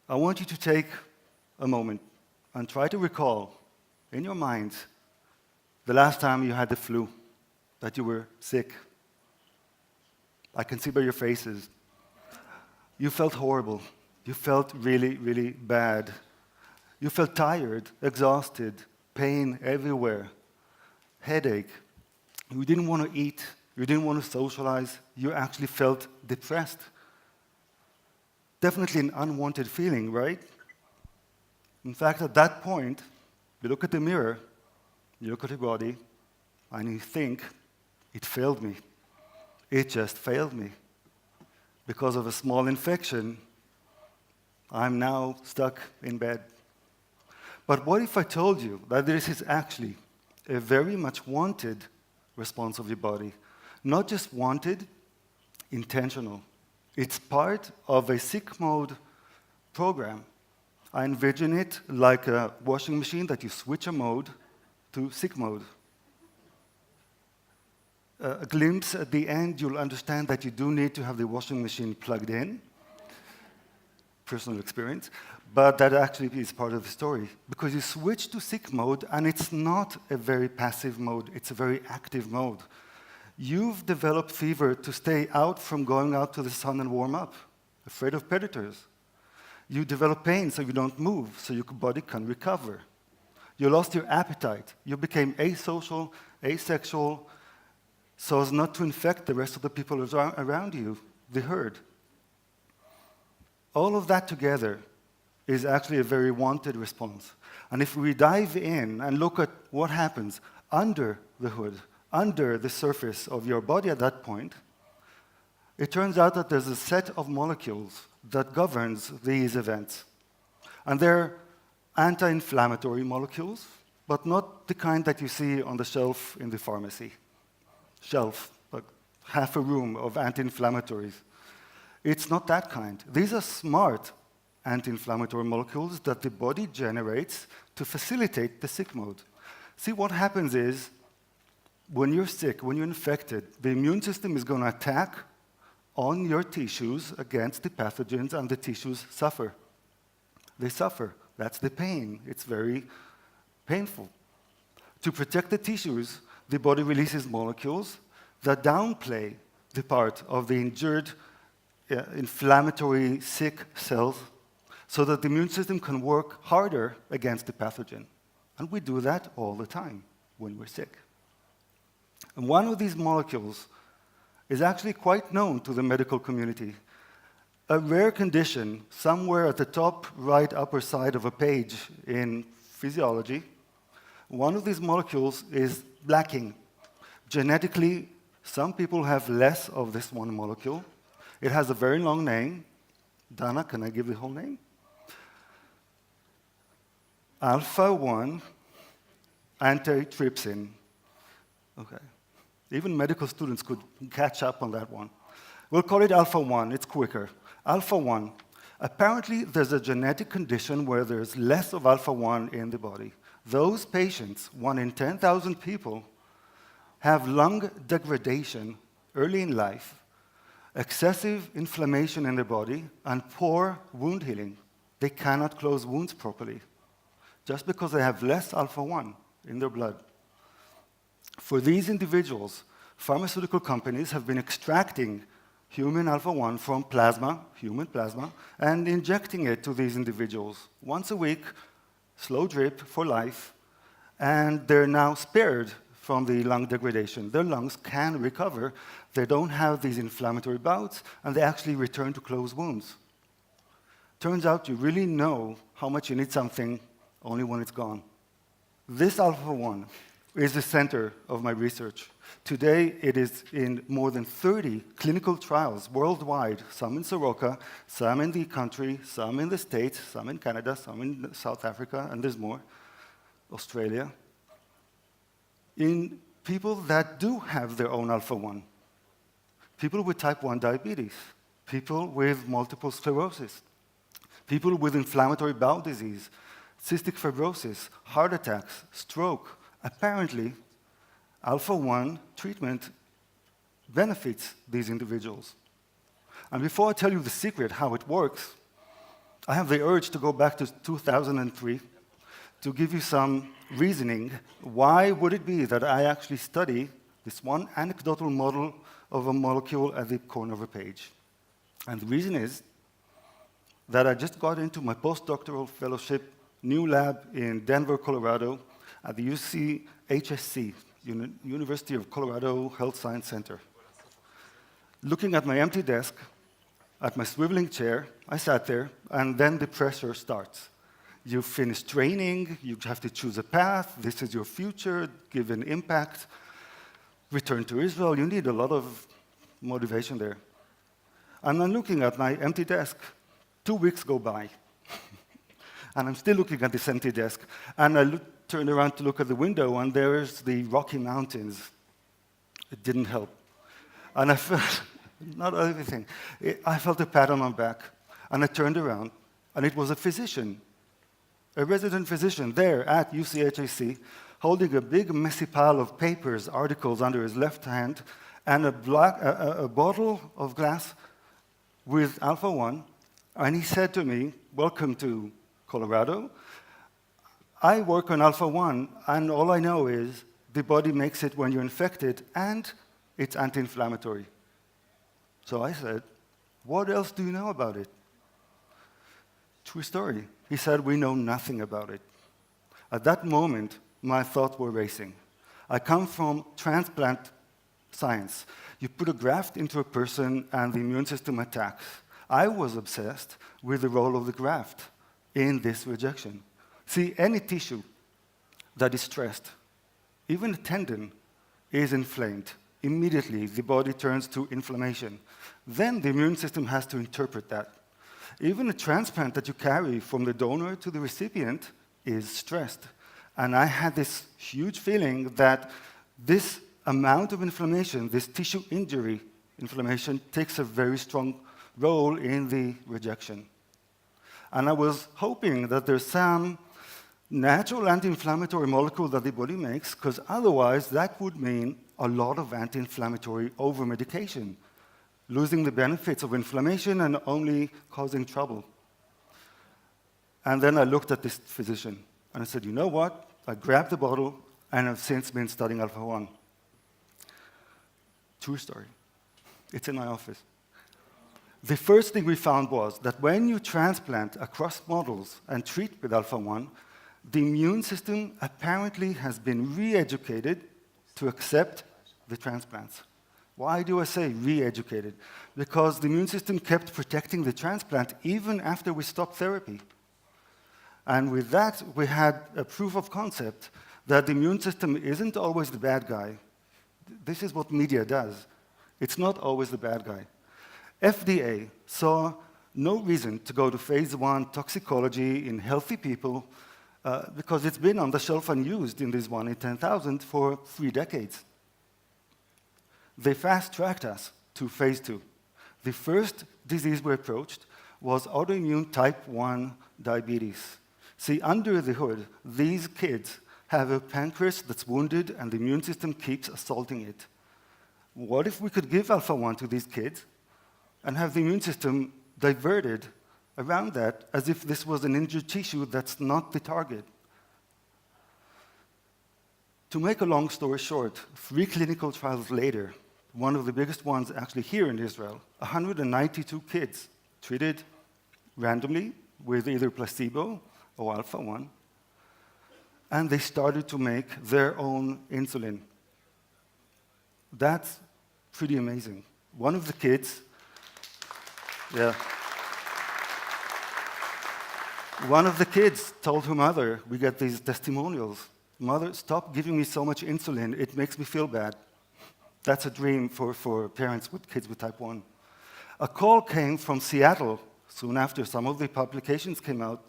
I want you to take a moment and try to recall in your mind the last time you had the flu, that you were sick. I can see by your faces. You felt horrible. You felt really, really bad. You felt tired, exhausted, pain everywhere, headache. You didn't want to eat. You didn't want to socialize. You actually felt depressed. Definitely an unwanted feeling, right? In fact, at that point, you look at the mirror, you look at your body, and you think, it failed me. It just failed me. Because of a small infection, I'm now stuck in bed. But what if I told you that this is actually a very much wanted response of your body? Not just wanted, intentional. It's part of a sick mode program. I envision it like a washing machine that you switch a mode to sick mode. A glimpse at the end, you'll understand that you do need to have the washing machine plugged in. Personal experience. But that actually is part of the story. Because you switch to sick mode, and it's not a very passive mode, it's a very active mode. You've developed fever to stay out from going out to the sun and warm up, afraid of predators. You develop pain so you don't move, so your body can recover. You lost your appetite. You became asocial, asexual, so as not to infect the rest of the people around you, the herd. All of that together is actually a very wanted response. And if we dive in and look at what happens under the hood, under the surface of your body at that point, it turns out that there's a set of molecules that governs these events. And they're anti-inflammatory molecules, but not the kind that you see on the shelf in the pharmacy. Shelf, like half a room of anti-inflammatories. It's not that kind. These are smart anti-inflammatory molecules that the body generates to facilitate the sick mode. See, what happens is, when you're sick, when you're infected, the immune system is going to attack on your tissues against the pathogens, and the tissues suffer. They suffer. That's the pain. It's very painful. To protect the tissues, the body releases molecules that downplay the part of the injured, inflammatory, sick cells so that the immune system can work harder against the pathogen. And we do that all the time when we're sick. And one of these molecules is actually quite known to the medical community. A rare condition, somewhere at the top right upper side of a page in physiology, one of these molecules is lacking. Genetically, some people have less of this one molecule. It has a very long name. Dana, can I give the whole name? Alpha-1 antitrypsin. Okay. Even medical students could catch up on that one. We'll call it alpha-1, it's quicker. Alpha-1. Apparently, there's a genetic condition where there's less of alpha-1 in the body. Those patients, 1 in 10,000 people, have lung degradation early in life, excessive inflammation in their body, and poor wound healing. They cannot close wounds properly, just because they have less alpha-1 in their blood. For these individuals, pharmaceutical companies have been extracting human alpha-1 from plasma, human plasma, and injecting it to these individuals once a week, slow drip for life, and they're now spared from the lung degradation. Their lungs can recover. They don't have these inflammatory bouts, and they actually return to closed wounds. Turns out you really know how much you need something only when it's gone. This alpha-1 is the center of my research. Today, it is in more than 30 clinical trials worldwide, some in Soroka, some in the country, some in the States, some in Canada, some in South Africa, and there's more, Australia, in people that do have their own alpha-1. People with type 1 diabetes, people with multiple sclerosis, people with inflammatory bowel disease, cystic fibrosis, heart attacks, stroke. Apparently, alpha-1 treatment benefits these individuals. And before I tell you the secret, how it works, I have the urge to go back to 2003 to give you some reasoning. Why would it be that I actually study this one anecdotal model of a molecule at the corner of a page? And the reason is that I just got into my postdoctoral fellowship, new lab in Denver, Colorado, at the UCHSC, University of Colorado Health Science Center. Looking at my empty desk, at my swiveling chair, I sat there, and then the pressure starts. You finish training, you have to choose a path, this is your future, give an impact, return to Israel, you need a lot of motivation there. And I'm looking at my empty desk. 2 weeks go by, and I'm still looking at this empty desk, and I turned around to look at the window, and there's the Rocky Mountains. It didn't help. And I felt, not everything, I felt a pat on my back, and I turned around, and it was a physician, a resident physician there at UCHAC, holding a big messy pile of papers, articles under his left hand, and a bottle of glass with alpha-1, and he said to me, welcome to Colorado. I work on alpha-1, and all I know is the body makes it when you're infected, and it's anti-inflammatory. So I said, what else do you know about it? True story. He said, we know nothing about it. At that moment, my thoughts were racing. I come from transplant science. You put a graft into a person, and the immune system attacks. I was obsessed with the role of the graft in this rejection. See, any tissue that is stressed, even a tendon, is inflamed. Immediately, the body turns to inflammation. Then the immune system has to interpret that. Even a transplant that you carry from the donor to the recipient is stressed. And I had this huge feeling that this amount of inflammation, this tissue injury inflammation, takes a very strong role in the rejection. And I was hoping that there's some natural anti-inflammatory molecule that the body makes, because otherwise that would mean a lot of anti-inflammatory over-medication, losing the benefits of inflammation and only causing trouble. And then I looked at this physician, and I said, you know what? I grabbed the bottle, and I've since been studying alpha-1. True story. It's in my office. The first thing we found was that when you transplant across models and treat with alpha-1, the immune system apparently has been re-educated to accept the transplants. Why do I say re-educated? Because the immune system kept protecting the transplant even after we stopped therapy. And with that, we had a proof of concept that the immune system isn't always the bad guy. This is what media does. It's not always the bad guy. FDA saw no reason to go to phase 1 toxicology in healthy people because it's been on the shelf unused in this 1 in 10,000 for 3 decades. They fast-tracked us to phase 2. The first disease we approached was autoimmune type 1 diabetes. See, under the hood, these kids have a pancreas that's wounded and the immune system keeps assaulting it. What if we could give alpha-1 to these kids and have the immune system diverted around that as if this was an injured tissue that's not the target? To make a long story short, 3 clinical trials later, one of the biggest ones actually here in Israel, 192 kids treated randomly with either placebo or alpha-1, and they started to make their own insulin. That's pretty amazing. One of the kids, one of the kids told her mother, we get these testimonials, "Mother, stop giving me so much insulin, it makes me feel bad." That's a dream for parents with kids with type 1. A call came from Seattle soon after some of the publications came out,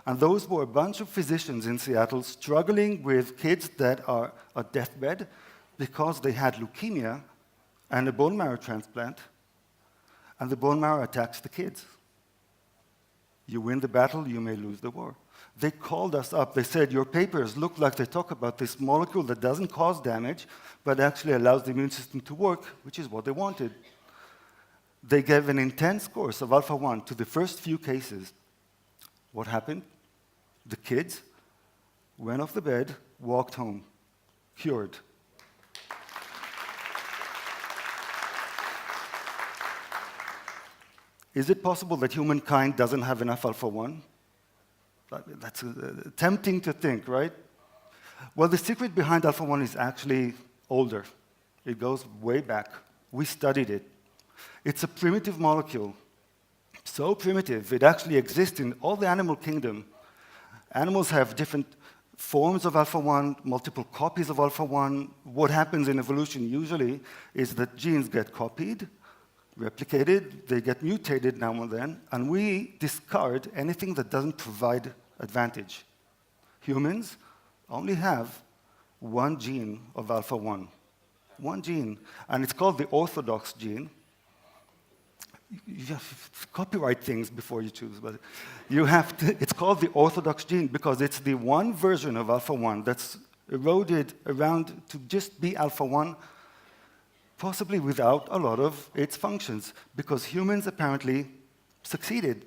and those were a bunch of physicians in Seattle struggling with kids that are at deathbed because they had leukemia and a bone marrow transplant, and the bone marrow attacks the kids. You win the battle, you may lose the war. They called us up. They said, your papers look like they talk about this molecule that doesn't cause damage, but actually allows the immune system to work, which is what they wanted. They gave an intense course of alpha-1 to the first few cases, What happened? The kids went off the bed, walked home, cured. Is it possible that humankind doesn't have enough alpha-1? That's tempting to think, right? Well, the secret behind alpha-1 is actually older. It goes way back. We studied it. It's a primitive molecule. So primitive, it actually exists in all the animal kingdom. Animals have different forms of alpha-1, multiple copies of alpha-1. What happens in evolution usually is that genes get copied, replicated, they get mutated now and then, and we discard anything that doesn't provide advantage. Humans only have one gene of alpha-1, one gene, and it's called the orthodox gene. You have to copyright things before you choose, but it's called the orthodox gene because it's the one version of alpha-1 that's eroded around to just be alpha-1, possibly without a lot of its functions, because humans apparently succeeded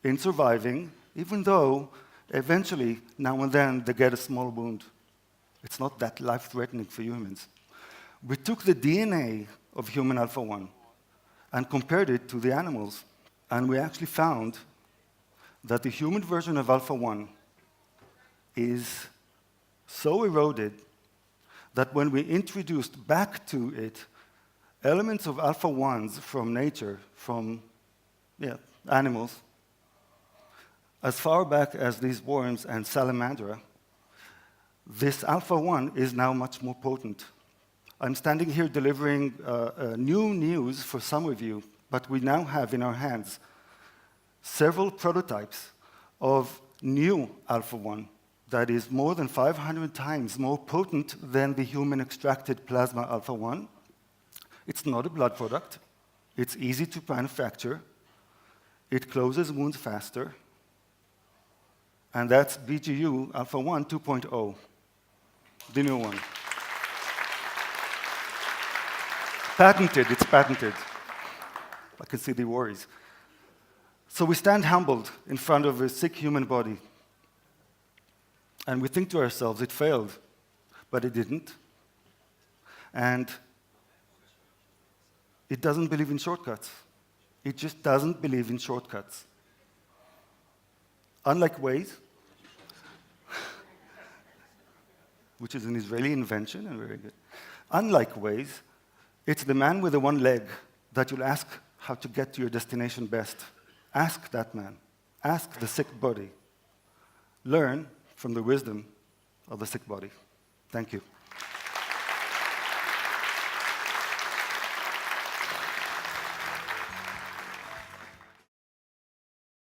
in surviving, even though eventually, now and then, they get a small wound. It's not that life-threatening for humans. We took the DNA of human alpha-1 and compared it to the animals, and we actually found that the human version of alpha-1 is so eroded that when we introduced back to it elements of alpha-1s from nature, from animals, as far back as these worms and salamandra, this alpha-1 is now much more potent. I'm standing here delivering new news for some of you, but we now have in our hands several prototypes of new alpha-1 that is more than 500 times more potent than the human extracted plasma alpha-1. It's not a blood product. It's easy to manufacture. It closes wounds faster. And that's BGU alpha-1 2.0, the new one. Patented, it's patented. I can see the worries. So we stand humbled in front of a sick human body. And we think to ourselves, it failed, but it didn't. And it doesn't believe in shortcuts. It just doesn't believe in shortcuts. Unlike Waze, which is an Israeli invention and very good. Unlike Waze, it's the man with the one leg that you'll ask how to get to your destination best. Ask that man. Ask the sick body. Learn from the wisdom of the sick body. Thank you.